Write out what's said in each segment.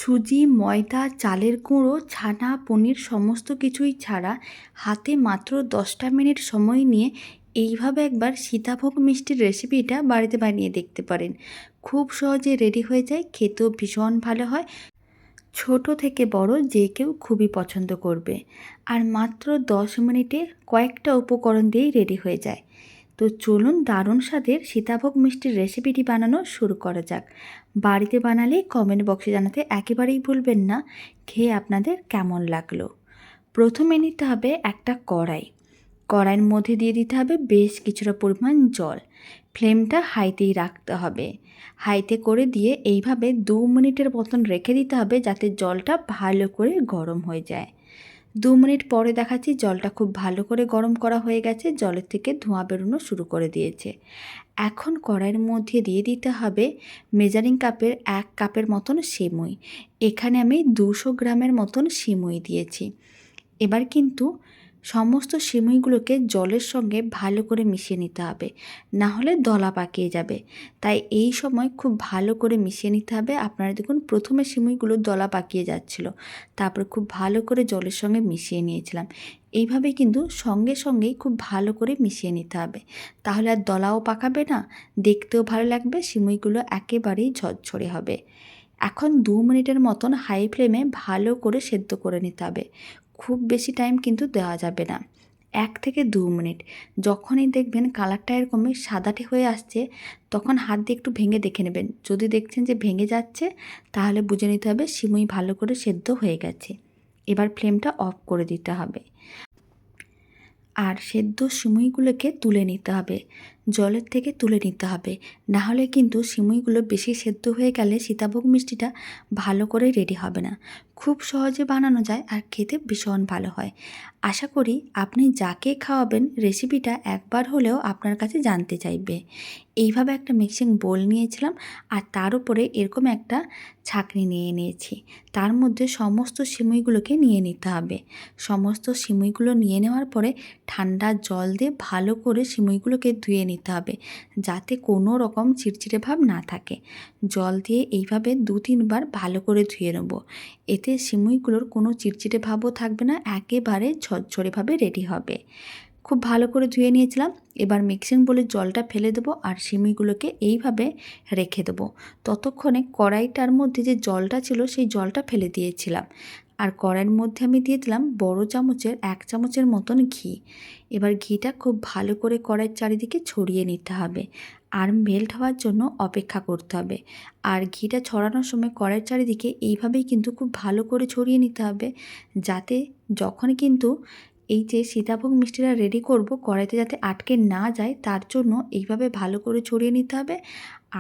সুজি, ময়দা, চালের গুঁড়ো, ছানা, পনির সমস্ত কিছুই ছাড়া হাতে মাত্র 10টা মিনিট সময় নিয়ে এইভাবে একবার সীতাভোগ মিষ্টির রেসিপিটা বাড়িতে বানিয়ে দেখতে পারেন। খুব সহজে রেডি হয়ে যায়, খেতেও ভীষণ ভালো হয়। ছোট থেকে বড় যে কেউ খুবই পছন্দ করবে। আর মাত্র 10 মিনিটে কয়েকটা উপকরণ দিয়েই রেডি হয়ে যায়। তো চলুন দারুণ স্বাদের সীতাভোগ মিষ্টির রেসিপিটি বানানো শুরু করা যাক। বাড়িতে বানালে কমেন্ট বক্সে জানাতে একেবারেই ভুলবেন না খেয়ে আপনাদের কেমন লাগলো। প্রথমে নিতে হবে একটা কড়াই। কড়াইয়ের মধ্যে দিয়ে দিতে হবে বেশ কিছুটা পরিমাণ জল। ফ্লেমটা হাইতেই রাখতে হবে। হাইতে করে দিয়ে এইভাবে 2 মিনিটের মতন রেখে দিতে হবে যাতে জলটা ভালো করে গরম হয়ে যায়। 2 মিনিট পরে দেখাচ্ছি জলটা খুব ভালো করে গরম করা হয়ে গেছে, জলের থেকে ধোঁয়া বেরোনো শুরু করে দিয়েছে। এখন কড়াইয়ের মধ্যে দিয়ে দিতে হবে মেজারিং কাপের 1 কাপের মতন সিমুই। এখানে আমি 200 গ্রামের মতন সিমুই দিয়েছি। এবার কিন্তু সমস্ত সিমুইগুলোকে জলের সঙ্গে ভালো করে মিশিয়ে নিতে হবে, না হলে দলা পাকিয়ে যাবে। তাই এই সময় খুব ভালো করে মিশিয়ে নিতে হবে। আপনারা দেখুন প্রথমে সিমুইগুলো দলা পাকিয়ে যাচ্ছিল, তারপরে খুব ভালো করে জলের সঙ্গে মিশিয়ে নিয়েছিলাম। এইভাবে কিন্তু সঙ্গে সঙ্গেই খুব ভালো করে মিশিয়ে নিতে হবে, তাহলে আর দলাও পাকাবে না, দেখতেও ভালো লাগবে, সিমুইগুলো একেবারেই ঝরঝরে হবে। এখন 2 মিনিটের মতন হাই ফ্লেমে ভালো করে সেদ্ধ করে নিতে হবে। খুব বেশি টাইম কিন্তু দেওয়া যাবে না, 1 থেকে 2 মিনিট। যখনই দেখবেন কালারটা এরকমই সাদাটে হয়ে আসছে, তখন হাত দিয়ে একটু ভেঙে দেখে নেবেন। যদি দেখছেন যে ভেঙে যাচ্ছে, তাহলে বুঝে নিতে হবে সিমুই ভালো করে সেদ্ধ হয়ে গেছে। এবার ফ্লেমটা অফ করে দিতে হবে। আর সেদ্ধ সিমুইগুলোকে তুলে নিতে হবে, জলের থেকে তুলে নিতে হবে, না হলে কিন্তু সিমুইগুলো বেশি সেদ্ধ হয়ে গেলে সীতাভোগ মিষ্টিটা ভালো করে রেডি হবে না। খুব সহজে বানানো যায় আর খেতে ভীষণ ভালো হয়। আশা করি আপনি যাকে খাওয়াবেন রেসিপিটা একবার হলেও আপনার কাছে জানতে চাইবে। এইভাবে একটা মিক্সিং বোল নিয়েছিলাম, আর তার উপরে এরকম একটা ছাঁকনি নিয়ে নিয়েছি। তার মধ্যে সমস্ত সিমুইগুলোকে নিয়ে নিতে হবে। সমস্ত সিমুইগুলো নিয়ে নেওয়ার পরে ঠান্ডা জল দিয়ে ভালো করে সিমুইগুলোকে ধুয়ে নিতে হবে, যাতে কোনো রকম চিড়চিড়ে ভাব না থাকে। জল দিয়ে এইভাবে 2-3 বার ভালো করে ধুয়ে নেব। এতে সিমুইগুলোর কোনো চিড়চিড়ে ভাবও থাকবে না, একেবারে ঝরঝরেভাবে রেডি হবে। খুব ভালো করে ধুয়ে নিয়েছিলাম। এবার মিক্সিং বলে জলটা ফেলে দেবো আর সিমুইগুলোকে এইভাবে রেখে দেবো। ততক্ষণে কড়াইটার মধ্যে যে জলটা ছিল সেই জলটা ফেলে দিয়েছিলাম। আর কড়াইয়ের মধ্যে আমি দিয়ে দিলাম বড় চামচের 1 চামচের মতন ঘি। এবার ঘিটা খুব ভালো করে কড়াইয়ের চারিদিকে ছড়িয়ে নিতে হবে আর মেল্ট হওয়ার জন্য অপেক্ষা করতে হবে। আর ঘিটা ছড়ানোর সময় কড়াইয়ের চারিদিকে এইভাবেই কিন্তু খুব ভালো করে ছড়িয়ে নিতে হবে, যাতে যখন কিন্তু এই যে সীতাভোগ মিষ্টিটা রেডি করব কড়াইতে যাতে আটকে না যায়, তার জন্য এইভাবে ভালো করে ছড়িয়ে নিতে হবে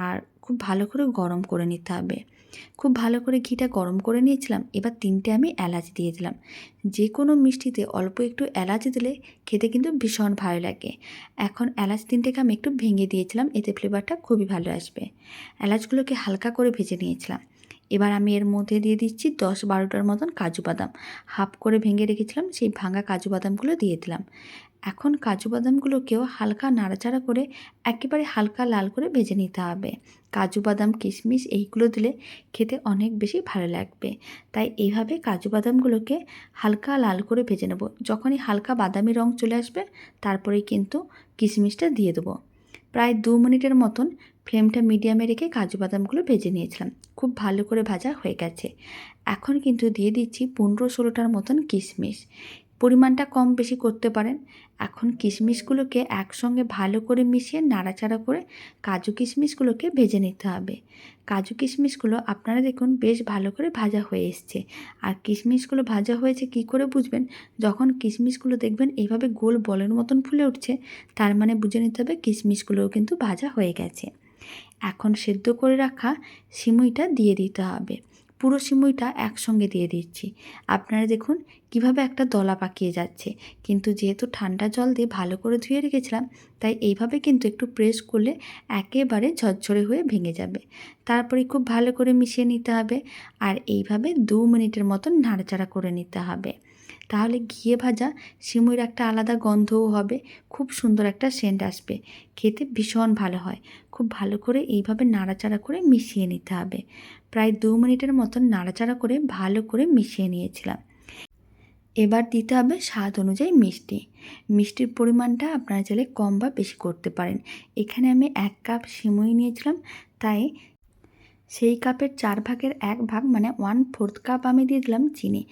আর খুব ভালো করে গরম করে নিতে হবে। খুব ভালো করে ঘিটা গরম করে নিয়েছিলাম। এবার 3টে আমি এলাচ দিয়ে দিলাম। যে কোনো মিষ্টিতে অল্প একটু এলাচ দিলে খেতে কিন্তু ভীষণ ভালো লাগে। এখন এলাচ 3টেকে আমি একটু ভেঙে দিয়েছিলাম, এতে ফ্লেভারটা খুবই ভালো আসবে। এলাচগুলোকে হালকা করে ভেজে নিয়েছিলাম। এবার আমি এর মধ্যে দিয়ে দিচ্ছি 10-12টার মতন কাজু বাদাম। হাফ করে ভেঙে রেখেছিলাম, সেই ভাঙা কাজু বাদামগুলো দিয়ে দিলাম। এখন কাজু বাদামগুলোকেও হালকা নাড়াচাড়া করে একেবারে হালকা লাল করে ভেজে নিতে হবে। কাজু বাদাম কিশমিশ এইগুলো দিলে খেতে অনেক বেশি ভালো লাগবে। তাই এইভাবে কাজু বাদামগুলোকে হালকা লাল করে ভেজে নেব। যখনই হালকা বাদামি রং চলে আসবে, তারপরেই কিন্তু কিশমিশটা দিয়ে দেবো। প্রায় 2 মিনিটের মতন ফ্লেমটা মিডিয়ামে রেখে কাজু বাদামগুলো ভেজে নিয়েছিলাম। খুব ভালো করে ভাজা হয়ে গেছে। এখন কিন্তু দিয়ে দিচ্ছি 15-16টার মতন কিশমিশ। পরিমাণটা কম বেশি করতে পারেন। এখন কিশমিশগুলোকে একসঙ্গে ভালো করে মিশিয়ে নাড়াচাড়া করে কাজু কিশমিশগুলোকে ভেজে নিতে হবে। কাজু কিশমিশগুলো আপনারা দেখুন বেশ ভালো করে ভাজা হয়ে এসছে। আর কিশমিশগুলো ভাজা হয়েছে কি করে বুঝবেন? যখন কিশমিশগুলো দেখবেন এইভাবে গোল বলের মতন ফুলে উঠছে, তার মানে বুঝে নিতে হবে কিশমিশগুলোও কিন্তু ভাজা হয়ে গেছে। এখন সেদ্ধ করে রাখা সিমুইটা দিয়ে দিতে হবে। পুরো সিমুইটা একসঙ্গে দিয়ে দিচ্ছি। আপনারা দেখুন কিভাবে একটা দলা পাকিয়ে যাচ্ছে, কিন্তু যেহেতু ঠান্ডা জল দিয়ে ভালো করে ধুয়ে রেখেছিলাম, তাই এইভাবে কিন্তু একটু প্রেস করলে একেবারে ঝরঝরে হয়ে ভেঙে যাবে। তারপরে খুব ভালো করে মিশিয়ে নিতে হবে আর এইভাবে 2 মিনিটের মতন নাড়াচাড়া করে নিতে হবে। তাহলে ঘিয়ে ভাজা সিমুইর একটা আলাদা গন্ধও হবে, খুব সুন্দর একটা সেন্ট আসবে, খেতে ভীষণ ভালো হয়। খুব ভালো করে এইভাবে নাড়াচাড়া করে মিশিয়ে নিতে হবে। প্রায় 2 মিনিটের মতন নাড়াচাড়া করে ভালো করে মিশিয়ে নিয়েছিলাম। এবার দিতে হবে স্বাদ অনুযায়ী মিষ্টি। মিষ্টির পরিমাণটা আপনারা চাইলে কম বা বেশি করতে পারেন। এখানে আমি 1 কাপ সিমুই নিয়েছিলাম, তাই সেই কাপের 4 ভাগের 1 ভাগ মানে 1/4 কাপ আমি দিয়ে দিলাম চিনি।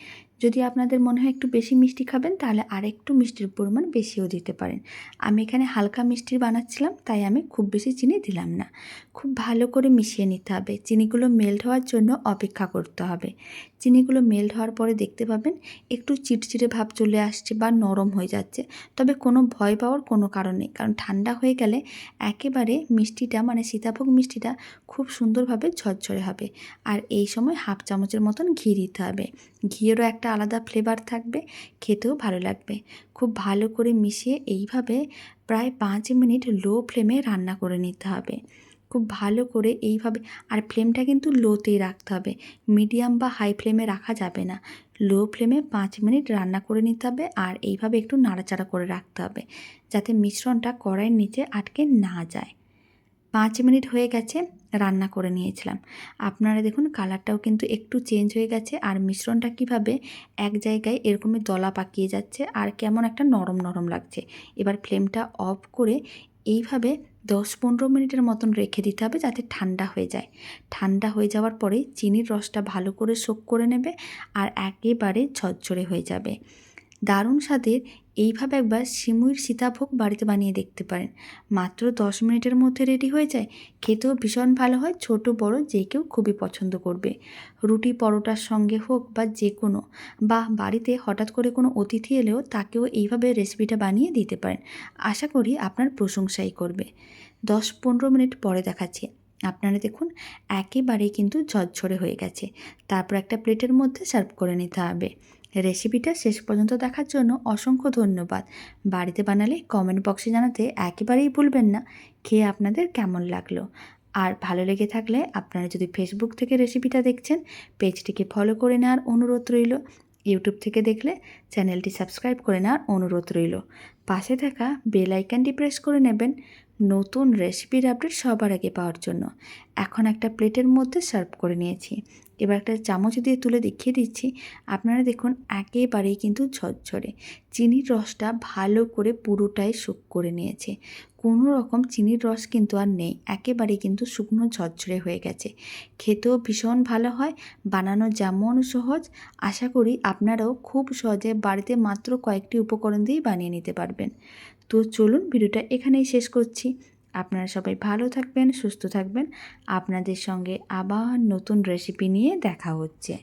যদি আপনাদের মনে হয় একটু বেশি মিষ্টি খাবেন তাহলে আরেকটু মিষ্টির পরিমাণ বেশিও দিতে পারেন। আমি এখানে হালকা মিষ্টির বানাচ্ছিলাম, তাই আমি খুব বেশি চিনি দিলাম না। খুব ভালো করে মিশিয়ে নিতে হবে। চিনিগুলো মেল্ট হওয়ার জন্য অপেক্ষা করতে হবে। চিনিগুলো মেল্ট হওয়ার পরে দেখতে পাবেন একটু চিটচিটে ভাব চলে আসছে বা নরম হয়ে যাচ্ছে। তবে কোনো ভয় পাওয়ার কোনো কারণ নেই, কারণ ঠান্ডা হয়ে গেলে একেবারে মিষ্টিটা মানে সীতাভোগ মিষ্টিটা খুব সুন্দরভাবে ঝরঝরে হবে। আর এই সময় হাফ চামচের মতন ঘি দিতে হবে। ঘিয়েরও একটা আলাদা ফ্লেভার থাকবে, খেতেও ভালো লাগবে। খুব ভালো করে মিশিয়ে এইভাবে প্রায় 5 মিনিট লো ফ্লেমে রান্না করে নিতে হবে। খুব ভালো করে এইভাবে, আর ফ্লেমটা কিন্তু লোতেই রাখতে হবে, মিডিয়াম বা হাই ফ্লেমে রাখা যাবে না। লো ফ্লেমে 5 মিনিট রান্না করে নিতে হবে, আর এইভাবে একটু নাড়াচাড়া করে রাখতে হবে যাতে মিশ্রণটা কড়াইয়ের নিচে আটকে না যায়। 5 মিনিট হয়ে গেছে, রান্না করে নিয়েছিলাম। আপনারা দেখুন কালারটাও কিন্তু একটু চেঞ্জ হয়ে গেছে, আর মিশ্রণটা কিভাবে এক জায়গায় এরকমই দলা পাকিয়ে যাচ্ছে আর কেমন একটা নরম নরম লাগছে। এবার ফ্লেমটা অফ করে এইভাবে 10-15 মিনিটের মতন রেখে দিতে হবে যাতে ঠান্ডা হয়ে যায়। ঠান্ডা হয়ে যাওয়ার পরে চিনির রসটা ভালো করে সোক করে নেবে আর একেবারে ঝরঝরে হয়ে যাবে। দারুণ স্বাদের এইভাবে একবার সিমুইর সীতাভোগ বাড়িতে বানিয়ে দেখতে পারেন। মাত্র 10 মিনিটের মধ্যে রেডি হয়ে যায়। খেতেও ভীষণ ভালো হয়, ছোট বড় যে কেউ খুবই পছন্দ করবে। রুটি পরোটার সঙ্গে হোক বা যে কোনো, বা বাড়িতে হঠাৎ করে কোনো অতিথি এলেও তাকেও এইভাবে রেসিপিটা বানিয়ে দিতে পারেন। আশা করি আপনার প্রশংসাই করবে। 10-15 মিনিট পরে দেখাচ্ছি। আপনারা দেখুন একেবারেই কিন্তু ঝরঝরে হয়ে গেছে। তারপর একটা প্লেটের মধ্যে সার্ভ করে নিতে হবে। রেসিপিটা শেষ পর্যন্ত দেখার জন্য অসংখ্য ধন্যবাদ। বাড়িতে বানালে কমেন্ট বক্সে জানাতে একেবারেই ভুলবেন না খেয়ে আপনাদের কেমন লাগলো। আর ভালো লেগে থাকলে আপনারা যদি ফেসবুক থেকে রেসিপিটা দেখছেন, পেজটিকে ফলো করে নেওয়ার অনুরোধ রইল। ইউটিউব থেকে দেখলে চ্যানেলটি সাবস্ক্রাইব করে নেওয়ার অনুরোধ রইল। পাশে থাকা বেল আইকনটি প্রেস করে নেবেন নতুন রেসিপির আপডেট সবার আগে পাওয়ার জন্য। এখন একটা প্লেটের মধ্যে সার্ভ করে নিয়েছি। এবার একটা চামচ দিয়ে তুলে দেখিয়ে দিচ্ছি। আপনারা দেখুন একেবারেই কিন্তু ঝরঝরে। চিনির রসটা ভালো করে পুরোটাই শুক করে নিয়েছে। কোনো রকম চিনির রস কিন্তু আর নেই, একেবারেই কিন্তু শুকনো ঝরঝরে হয়ে গেছে। খেতেও ভীষণ ভালো হয়, বানানো যেমন সহজ, আশা করি আপনারাও খুব সহজে বাড়িতে মাত্র কয়েকটি উপকরণ দিয়েই বানিয়ে নিতে পারবেন। তো চলুন ভিডিওটা এখানেই শেষ করছি। আপনারা সবাই ভালো থাকবেন, সুস্থ থাকবেন। আপনাদের সঙ্গে আবার নতুন রেসিপি নিয়ে দেখা হচ্ছে।